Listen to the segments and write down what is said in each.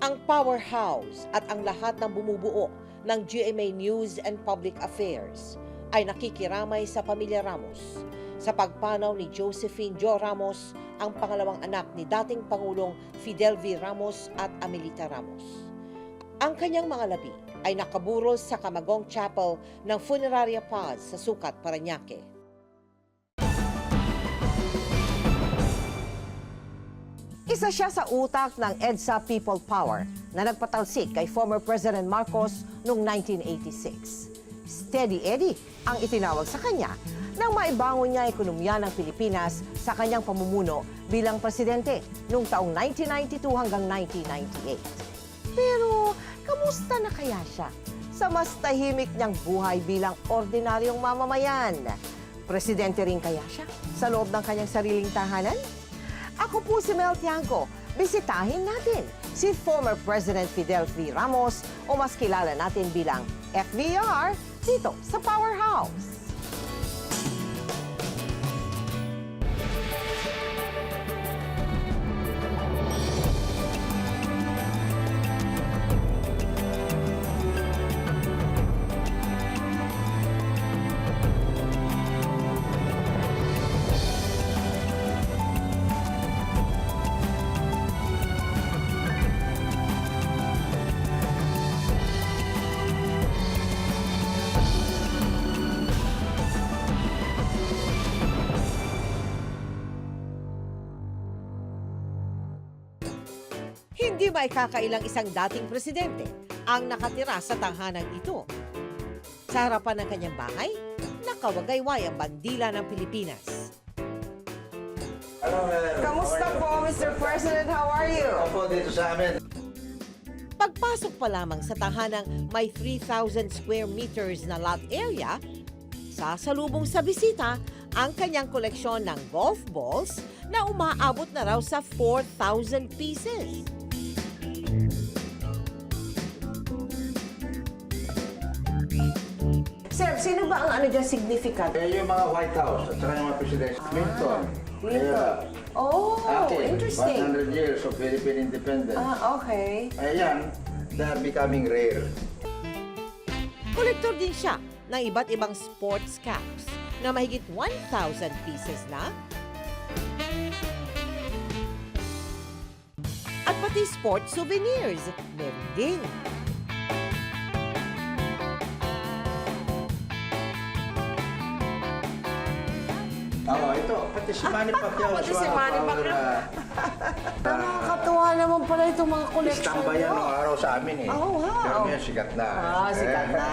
Ang Powerhouse at ang lahat ng bumubuo ng GMA News and Public Affairs ay nakikiramay sa pamilya Ramos sa pagpanaw ni Josephine Jo Ramos, ang pangalawang anak ni dating Pangulong Fidel V. Ramos at Amelita Ramos. Ang kanyang mga labi ay nakaburol sa Camagong Chapel ng Funeraria Paz sa Sucat, Parañaque. Isa siya sa utak ng EDSA People Power na nagpatalsik kay former President Marcos noong 1986. Steady Eddie ang itinawag sa kanya nang maibangon niya ekonomiya ng Pilipinas sa kanyang pamumuno bilang presidente noong taong 1992 hanggang 1998. Pero kamusta na kaya siya sa mas tahimik niyang buhay bilang ordinaryong mamamayan? Presidente rin kaya siya sa loob ng kanyang sariling tahanan? Ako po si Mel Tiangco. Bisitahin natin si former President Fidel V. Ramos o mas kilala natin bilang FVR dito sa Powerhouse. Hindi may kakailang isang dating presidente ang nakatira sa tahanan ito. Sa harapan ng kanyang bahay, nakawagayway ang bandila ng Pilipinas. Hello, Kamusta po, Mr. President? How are you? Opo, dito sa amin. Pagpasok pa lamang sa tahanang may 3,000 square meters na lot area, sasalubong sa bisita ang kanyang koleksyon ng golf balls na umaabot na raw sa 4,000 pieces. Sir, sino ba ang ano dyan significant? Yung mga White House at saka yung mga presidente. Clinton. Clinton. Oh, interesting. 100 years of Philippine independence. Okay. Ayan, they're becoming rare. Kolektor din siya ng iba't ibang sports caps na mahigit 1,000 pieces na. At pati sports souvenirs, meron din. Oo, ito. Pati si Manny Pacquiao. Pati si Manny Pacquiao. Nakakatuwa naman pala itong mga collection Istamba yan ng araw sa amin eh. Oh, wow. Pero ngayon sikat na. Sikat na.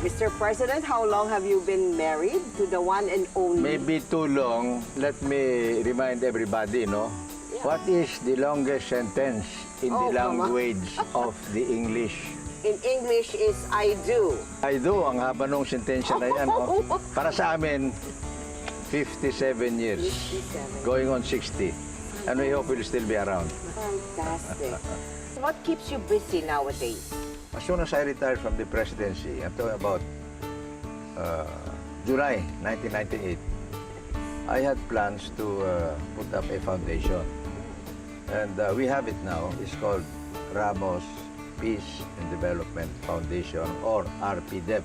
Mr. President, how long have you been married to the one and only? Maybe too long. Let me remind everybody, no? What is the longest sentence in the language of the English? In English is I do. I do, ang haba nung sentensya na yan. Oh. Para sa amin, 57 years. 57. Going on 60. And we hope we'll still be around. Fantastic. What keeps you busy nowadays? As soon as I retired from the presidency, I'm talking about July 1998, I had plans to put up a foundation. And we have it now. It's called Ramos Peace and Development Foundation, or RPDEP.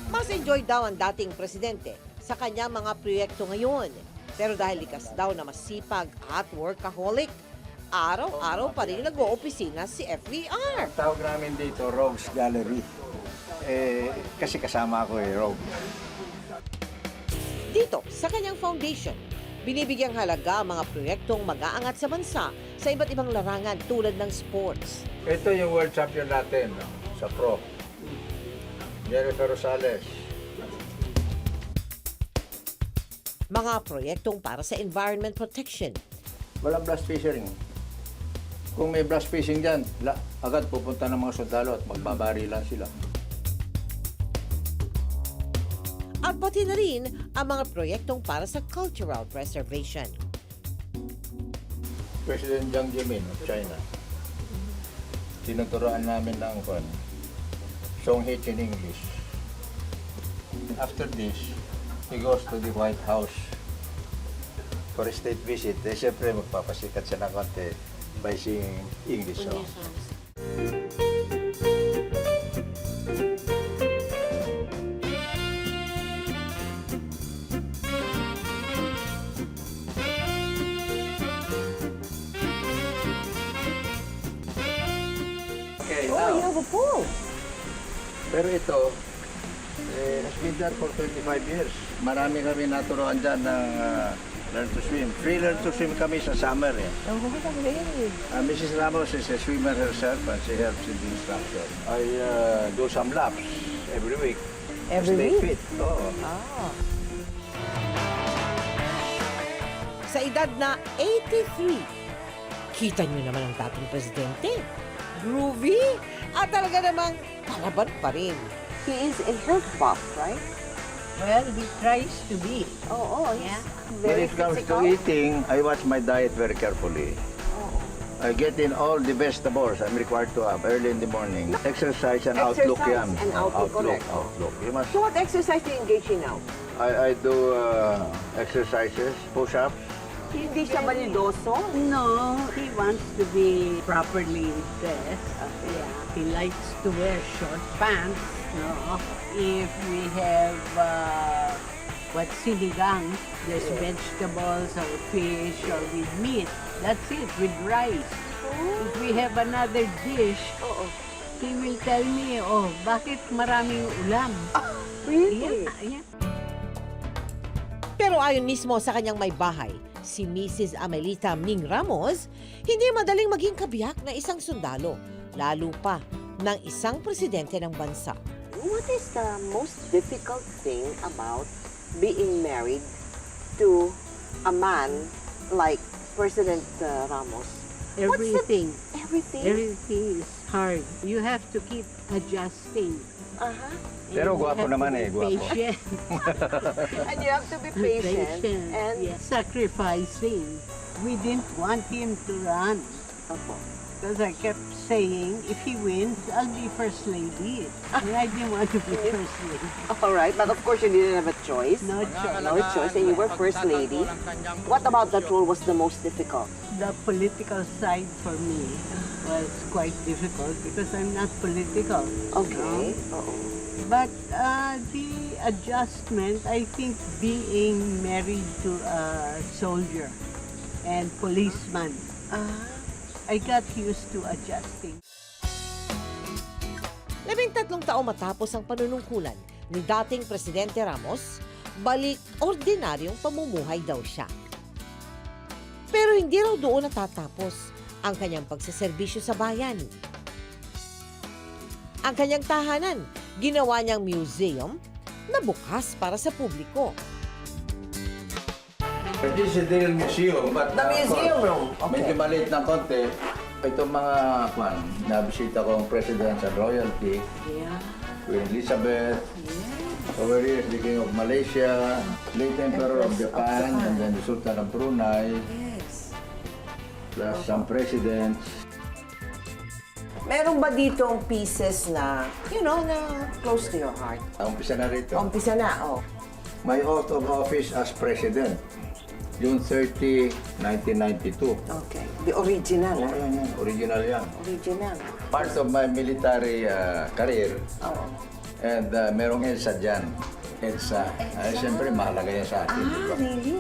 Mas enjoy daw ang dating presidente sa kanyang mga proyekto ngayon. Pero dahil likas daw na masipag at workaholic, araw-araw pa rin nag-oopisina si FVR. Tawag namin dito, Rogues Gallery. Kasi kasama ako Rogue. Dito, sa kanyang foundation, binibigyang halaga ang mga proyektong mag-aangat sa bansa sa iba't ibang larangan tulad ng sports. Ito yung world champion natin, no? Sa pro. Jennifer Rosales. Mga proyektong para sa environment protection. Walang blast fishing. Kung may blast fishing dyan, agad pupunta ng mga sundalo at magbabari lang sila. At pati na rin ang mga proyektong para sa cultural preservation. President Jiang Zemin of China, tinuturoan namin ng song hits in English. After this, he goes to the White House for a state visit, siyempre magpapasikat siya ng konti by singing English songs. Okay, Oh, you have a pool. pero ito, has been done for 25 years. Marami kami naturoan dyan ng learn to swim. Free learn to swim kami sa summer. Eh. Oh, really? Mrs. Ramos is a swimmer herself and she helps in the instruction. I do some laps every week. Every Stay week? fit. Oo. Ah. Sa edad na 83, kita niyo naman ang dating presidente. Groovy at talaga namang palaban pa rin. He is a health buff, right? Well, he tries to be. Oo, Yeah. When it comes to eating, I watch my diet very carefully. I get in all the vegetables I'm required to have early in the morning. Exercise and outlook Exercise yan. and outlook, correct. Outlook. You must, So what exercise do you engage in now? I do exercises, push-ups. Hindi siya manidoso? No, he wants to be properly dressed. Yeah. He likes to wear short pants. No, if we have what's sinigang, there's vegetables or fish or with meat. That's it, with rice. If we have another dish, he will tell me, oh, bakit maraming ulam? Really? Yeah. Pero ayon mismo sa kanyang may bahay, si Mrs. Amelita Ming Ramos, hindi madaling maging kabiyak na isang sundalo, lalo pa ng isang presidente ng bansa. What is the most difficult thing about being married to a man like President Ramos? Everything. Everything? Everything is hard. You have to keep adjusting. Uh-huh. Pero And you gwapo have to naman be eh, gwapo. Patient. And you have to be patient. And yeah. Sacrificing. We didn't want him to run. Because I kept saying, if he wins, I'll be first lady. And I didn't want to be first lady. all right, but of course you didn't have a choice. No choice. No choice, and you were first lady. What about that role was the most difficult? The political side for me was quite difficult because I'm not political. Okay. No? But the adjustment, I think being married to a soldier and policeman, I got used to adjusting. 13 taon matapos ang panunungkulan ni dating Presidente Ramos, balik ordinaryong pamumuhay daw siya. Pero hindi raw doon natatapos ang kanyang pagseserbisyo sa bayan. Ang kanyang tahanan, ginawa niyang museum na bukas para sa publiko. This is the museum, but The museum room. medyo maliit ng konti. Itong mga nabisita ko ang President and Royalty, Yeah. Queen Elizabeth, over here is the King of Malaysia, late Emperor of Japan, and then the Sultan of Brunei, plus some presidents. Meron ba ditong pieces na, na close to your heart? Umpisa na rito. Umpisa na, oh. My oath of office as President, June 30, 1992. Okay. The original, Oh, yan. Original yan. Original. Part of my military career. Oo. And merong EDSA dyan. EDSA. Siyempre, mahalaga yan sa atin. di ba? Really?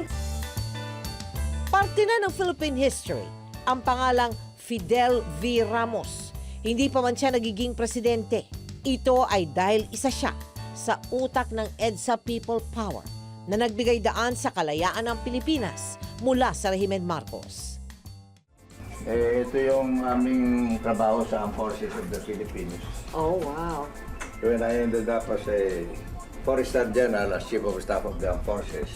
Parte na ng Philippine history ang pangalang Fidel V. Ramos. Hindi pa man siya nagiging presidente. Ito ay dahil isa siya sa utak ng EDSA People Power na nagbigay daan sa kalayaan ng Pilipinas mula sa rehimen Marcos. Ito yung aming trabaho sa Armed Forces of the Philippines. Oh, wow. When I ended up as a Four-Star General as Chief of Staff of the Armed Forces,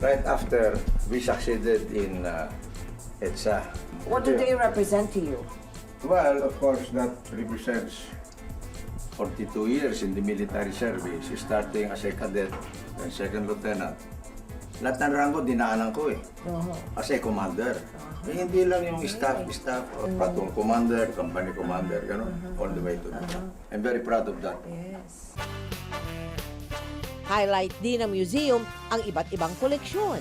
right after we succeeded in EDSA. What do they represent to you? Well, of course, that represents 42 years in the military service, starting as a cadet and second lieutenant. Lahat ng rango, dinaanan ko eh. As a commander. Eh, hindi lang yung staff, or platoon commander, company commander, gano'n, all the way to that. I'm very proud of that. Yes. Highlight din ng museum ang iba't ibang koleksyon.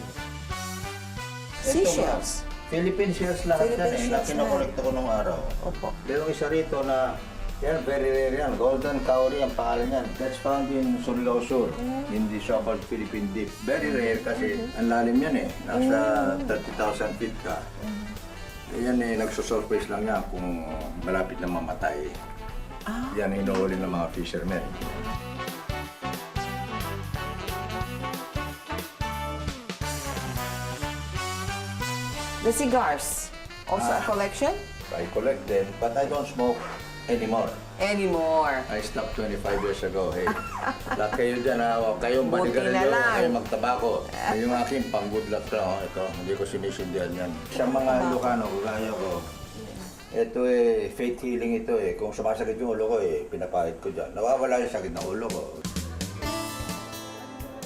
Seashells. Philippine shells lahat Philippine yan eh, na shells kinokolekta ko nung araw. Opo. Merong isa rito na, yan, very rare yan. Golden cowrie ang pangalan yan. That's found in Surigao Sur, in the so-called Philippine Deep. Very rare kasi ang lalim yan eh. Nasa 30,000 feet ka. Yan eh, nagsusurface lang yan kung malapit na mamatay. Yan inuuli ng mga fishermen. The cigars. Also a collection? I collect them, but I don't smoke anymore. Anymore. I stopped 25 years ago. Hey, lahat kayo dyan ha, huwag kayong Buti na baligarilyo, lang. huwag kayong magtabako. Yung aking pang good luck lang, ito, hindi ko sinisindihan yan. Sa mga Ilocano, kagaya ko, ito eh, faith healing ito eh. Kung sumasakit yung ulo ko eh, pinapahit ko dyan. Nawawala yung sakit ng ulo ko.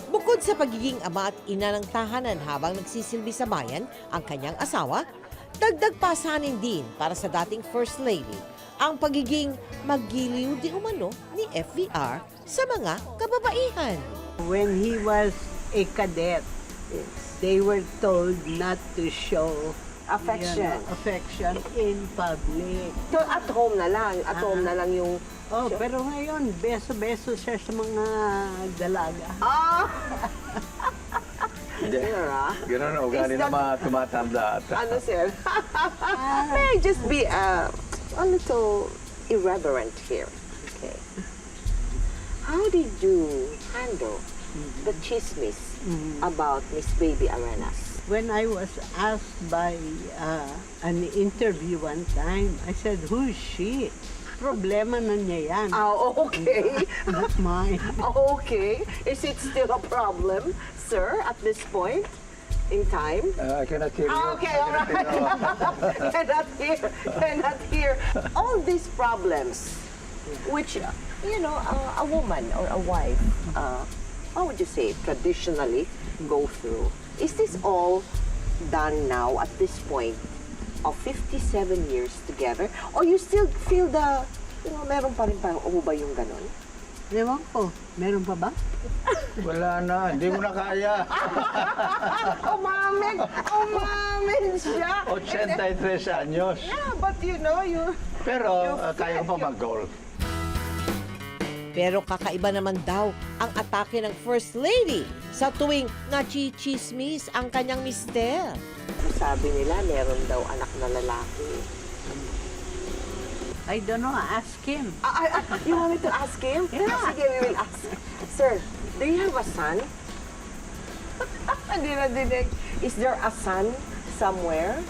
Bukod sa pagiging ama at ina ng tahanan habang nagsisilbi sa bayan ang kanyang asawa, dagdag pasanin din para sa dating First Lady ang pagiging maggiliw di umano ni FVR sa mga kababaihan. When he was a cadet, they were told not to show Affection. affection in public. So at home na lang. At home na lang yung... Oh, pero ngayon, beso-beso siya sa mga dalaga. Sir, ah? Ganun ang ugali Is ng that- mga tumatanda. Ano, sir? May I just be a little irreverent here? Okay. How did you handle the chismis about Miss Baby Arenas? When I was asked by an interview one time, I said, who's she? Problema na niya yan. Oh, okay. Not mine. Okay. Is it still a problem, sir, at this point in time? I cannot hear you. Okay, all right. Cannot hear. All these problems, which, you know, a woman or a wife, how would you say, traditionally go through. Is this all done now at this point of 57 years together? Or you still feel the, you know, meron pa rin pa ba yung ganon? Ewan ko, meron pa ba? Wala na, hindi mo na kaya. Umamin siya! 83 anyos. Yeah, but you know, Pero kaya ko pa mag-golf. Pero kakaiba naman daw ang atake ng First Lady sa tuwing nachichismis ang kanyang mister. sabi nila, meron daw anak na lalaki. I don't know, ask him. You want me to ask him? Yeah. Sige, we will ask. Sir, do you have a son? Hindi na dinig. Is there a son somewhere?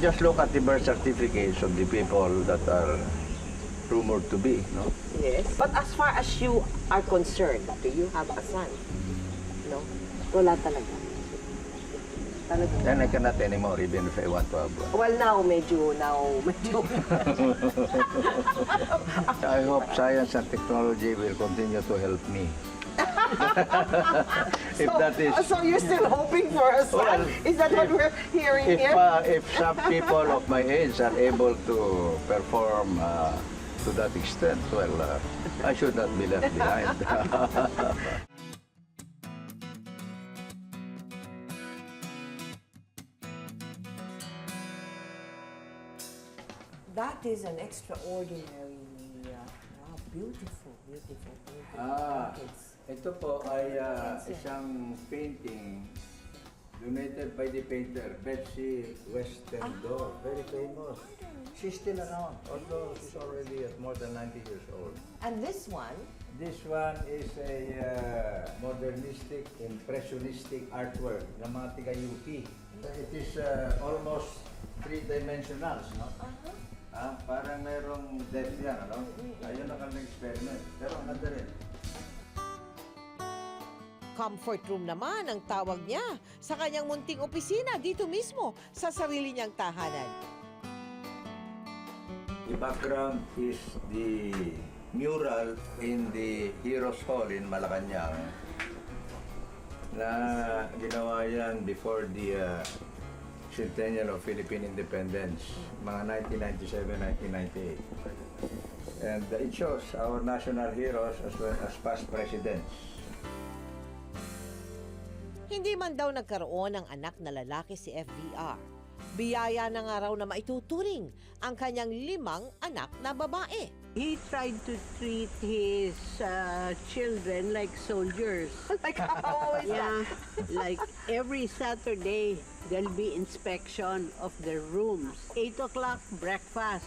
Just look at the birth certificates of the people that are rumored to be, no? Yes. But as far as you are concerned, do you have a son? No? Wala talaga. Talaga. Then I cannot anymore, even if I want to have one. Well, now, medyo. I hope science and technology will continue to help me. If that is, So you're still hoping for a son? Well, Is that what we're hearing here? if some people of my age are able to perform to that extent, well, I should not be left behind. That is an extraordinary, wow, beautiful. Ito po ay isang painting donated by the painter Betsy Westendorf. Very famous. She's still around, although she's already at more than 90 years old. And this one, This one is a modernistic, impressionistic artwork ng mga tiga-UP. It is almost three-dimensional, no? Parang merong depth yan, ano? Ayun ang kanilang experiment. Pero ang ganda rin. comfort room naman ang tawag niya sa kanyang munting opisina dito mismo sa sarili niyang tahanan. The background is the mural in the Heroes Hall in Malacanang na ginawa yan before the centennial of Philippine independence, mga 1997-1998. And it shows our national heroes as well as past presidents. Hindi man daw nagkaroon ng anak na lalaki si FVR. Biyaya na nga raw na maituturing ang kanyang 5 anak na babae. He tried to treat his children like soldiers. Like how is Yeah, that? like every Saturday, there'll be inspection of their rooms. 8 o'clock, breakfast.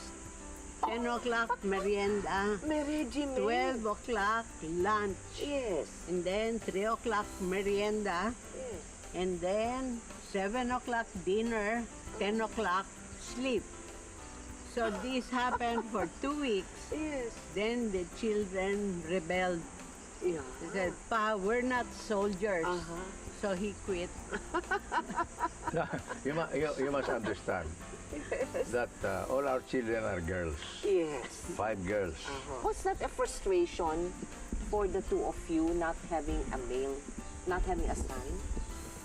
10 o'clock, merienda. Mary Jimmy. 12 o'clock, lunch. Yes. And then 3 o'clock, merienda. Yes. And then 7 o'clock, dinner. 10 o'clock, sleep. So this happened for 2 weeks. Yes. Then the children rebelled. Yeah. They said, Pa, we're not soldiers. Uh-huh. So he quit. You must understand that all our children are girls. Yes. 5 girls. Was that a frustration for the two of you not having a male, not having a son?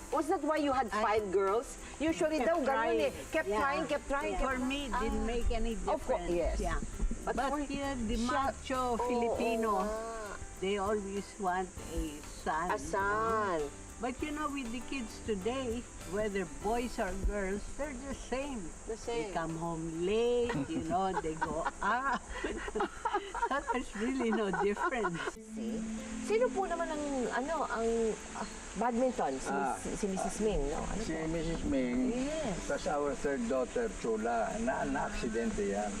Was that why you had 5 girls? Usually daw ganun eh. Kept trying, kept trying. For me, it didn't make any difference. Of course, yes. Yeah. But But for- yeah, the siya- macho Filipino, they always want a son. A son. But you know, with the kids today, whether boys or girls, they're the same. The They same. come home late, you know, they go out. There's really no difference. See? Sino po naman ang, badminton? Si Mrs. Ming, no? Ano Si po? Mrs. Ming, Yes. tas our third daughter, Chula, na-aksidente yan.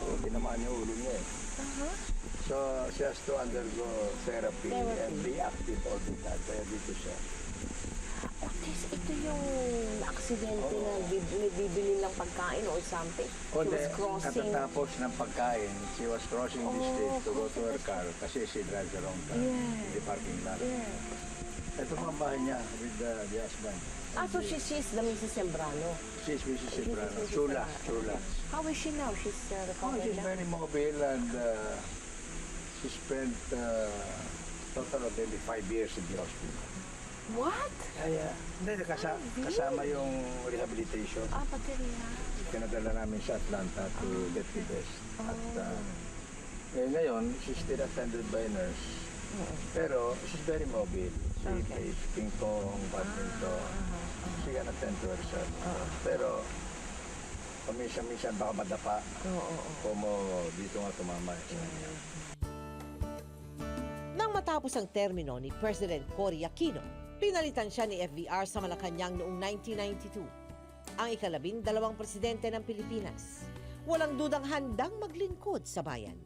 So, tinamaan yung ulo niya eh. So, she has to undergo therapy and be active all the time. Kaya dito siya. Ito yung aksidente na may bibili ng pagkain or something. She was crossing. Katatapos ng pagkain, she was crossing the street to go to her car kasi she drives her own car in the parking lot. Ito mga bahay niya with the husband. So she's the Mrs. Sembrano. She's Mrs. Sembrano. Chula. How is she now? She's Oh, recovering she's now? very mobile and she spent total of maybe 5 years in the hospital. What? Hindi, kasama yung rehabilitation. Pati rin. Pinadala namin sa Atlanta to get the best. At ngayon, she's still attended by a nurse. Pero she's very mobile. She plays ping pong, badminton. She can attend to herself. Pero paminsan-minsan baka madapa. Como dito nga tumama sa kanya. Nang matapos ang termino ni President Cory Aquino, pinalitan siya ni FVR sa Malacanang noong 1992. Ang ika-12 presidente ng Pilipinas. Walang dudang handang maglingkod sa bayan.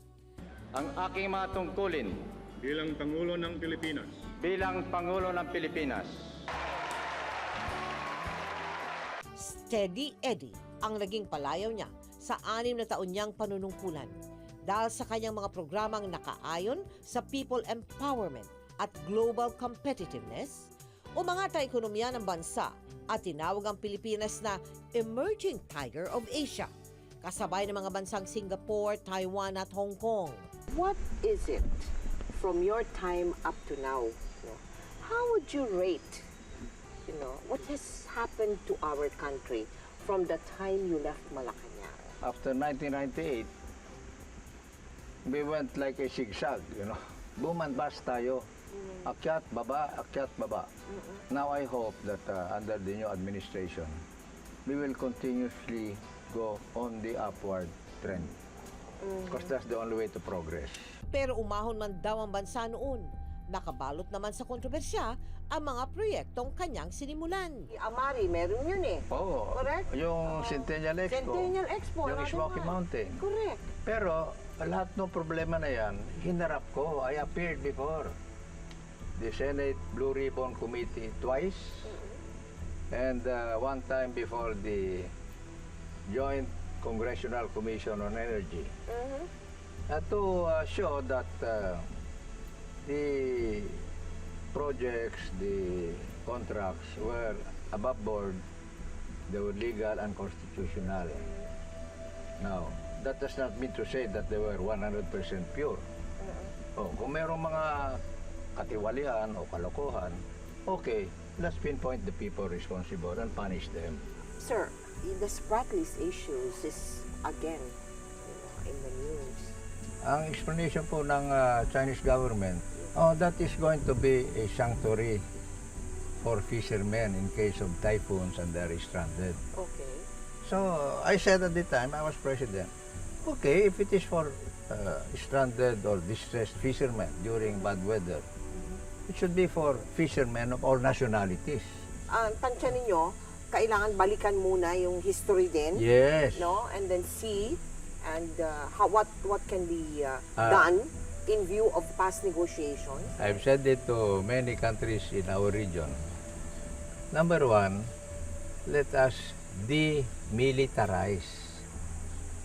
Ang aking mga tungkulin bilang Pangulo ng Pilipinas. bilang Pangulo ng Pilipinas. Steady Eddie ang naging palayaw niya sa 6 na taon niyang panunungkulan dahil sa kanyang mga programang nakaayon sa people empowerment at global competitiveness, umangata ekonomiya ng bansa at tinawag ang Pilipinas na Emerging Tiger of Asia, kasabay ng mga bansang Singapore, Taiwan at Hong Kong. What is it from your time up to now? How would you rate, what has happened to our country from the time you left Malacanang? After 1998, we went like a zigzag, Boom and bust tayo. Akyat, baba, akyat, baba. Now I hope that under the new administration, we will continuously go on the upward trend. Because that's the only way to progress. Pero umahon man daw ang bansa noon. Nakabalot naman sa kontrobersya ang mga proyektong kanyang sinimulan. Amari, meron yun eh. Oo. Correct? Yung Centennial Expo. Centennial Expo. Yung ano Smoky nga. Mountain. Correct. Pero lahat ng problema na yan, hinarap ko. I appeared before the Senate Blue Ribbon Committee twice. And one time before the Joint Congressional Commission on Energy. To show that the projects, the contracts were above board, they were legal and constitutional. Now, that does not mean to say that they were 100% pure. Kung merong mga katiwalian o kalokohan, okay, let's pinpoint the people responsible and punish them. Sir, the Spratlys issues is again, in the news. Ang explanation po ng Chinese government, that is going to be a sanctuary for fishermen in case of typhoons and they're stranded. Okay. So I said at the time I was president, okay, if it is for stranded or distressed fishermen during bad weather, it should be for fishermen of all nationalities. Ang tansya ninyo, kailangan balikan muna yung history din. Yes. No? And then see and what can be done in view of past negotiations. I've said it to many countries in our region. Number one, let us demilitarize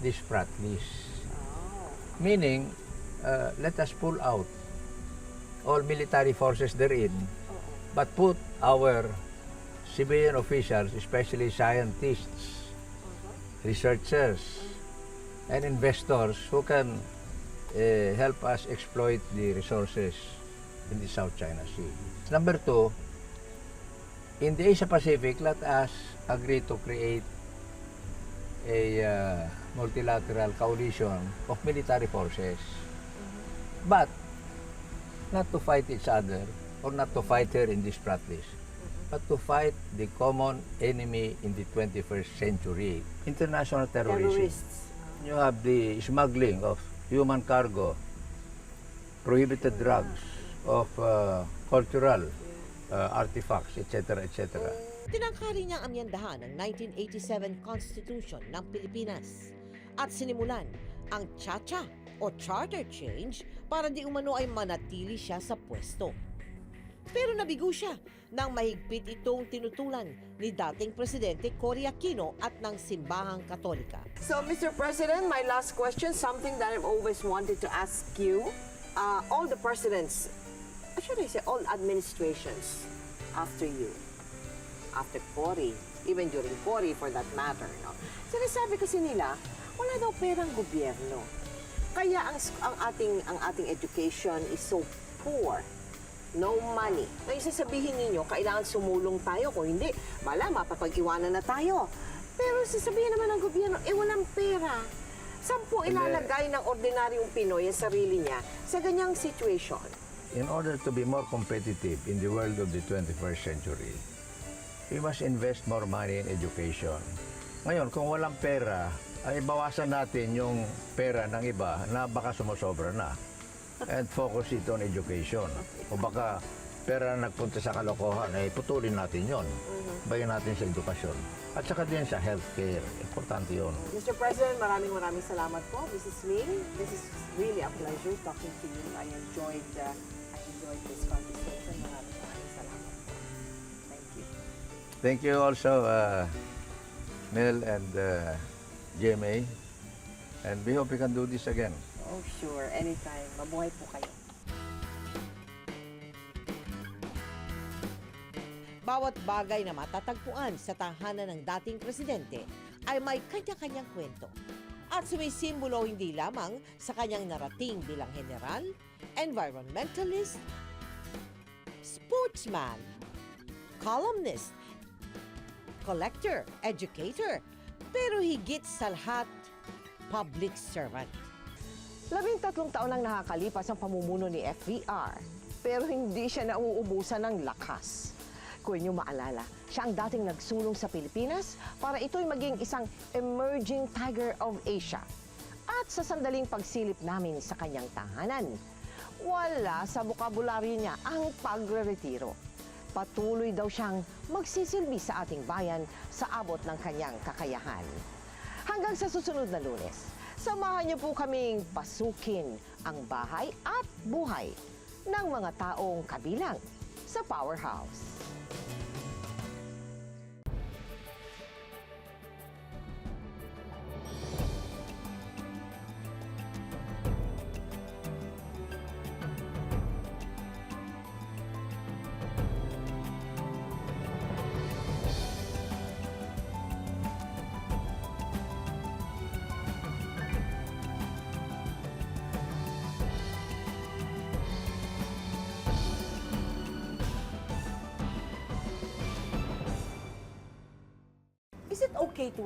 this pratlist. Meaning, let us pull out all military forces therein, but put our civilian officials, especially scientists, researchers, and investors who can help us exploit the resources in the South China Sea. Number two, in the Asia Pacific, let us agree to create a multilateral coalition of military forces, but not to fight each other or not to fight her in this practice, but to fight the common enemy in the 21st century, international terrorism. Terrorists. You have the smuggling of human cargo, prohibited drugs, of cultural artifacts, etc., etc. Tinangkari niyang amyendahan ang 1987 Constitution ng Pilipinas at sinimulan ang Chacha o Charter Change para di umano ay manatili siya sa pwesto. Pero nabigo siya nang mahigpit itong tinutulan ni dating Presidente Cory Aquino at ng Simbahang Katolika. So, Mr. President, my last question, something that I've always wanted to ask you. All the presidents, should I say, all administrations after you, after Cory, even during Cory for that matter, no? Sinasabi kasi nila, wala daw perang gobyerno. Kaya ang ating education is so poor. No money. Ngayon sasabihin ninyo, kailangan sumulong tayo. Kung hindi, mapapag-iwanan na tayo. Pero sasabihin naman ng gobyerno, walang pera. Saan po ilalagay ng ordinaryong Pinoy ang sarili niya sa ganyang situation? In order to be more competitive in the world of the 21st century, we must invest more money in education. Ngayon, kung walang pera, ay bawasan natin yung pera ng iba na baka sumusobra na. And focus it on education. O baka pera na nagpunta sa kalokohan, ay putulin natin yon. Bayan natin sa edukasyon. At saka din sa healthcare. Importante yon. Mr. President, maraming salamat po. Mrs. Ming, this is really a pleasure talking to you. I enjoyed this conversation. Maraming salamat po. Thank you. Thank you also, Mel and GMA. And we hope we can do this again. Oh, sure. Anytime. Mabuhay po kayo. Bawat bagay na matatagpuan sa tahanan ng dating presidente ay may kanya-kanyang kwento at sumisimbolo hindi lamang sa kanyang narating bilang general, environmentalist, sportsman, columnist, collector, educator, pero higit sa lahat, public servant. 13 taon lang nakakalipas ang pamumuno ni FVR, pero hindi siya nauubusan ng lakas. Kung inyo maalala, siya ang dating nagsulong sa Pilipinas para ito'y maging isang emerging tiger of Asia. At sa sandaling pagsilip namin sa kanyang tahanan, wala sa bokabularyo niya ang pagre-retiro. Patuloy daw siyang magsisilbi sa ating bayan sa abot ng kanyang kakayahan. Hanggang sa susunod na Lunes, samahan niyo po kaming pasukin ang bahay at buhay ng mga taong kabilang sa Powerhouse. Is it okay to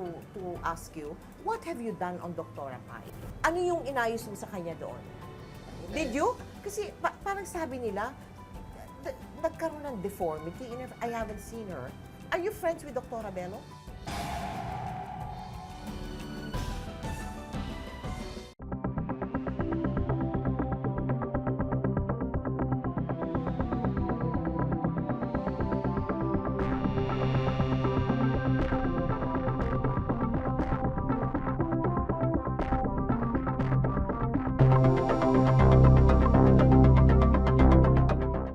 ask you, what have you done on Dr. Pai? Ano yung inayos mo sa kanya doon? Did you? Kasi parang sabi nila, nagkaroon ng deformity? I haven't seen her. Are you friends with Dr. Bello?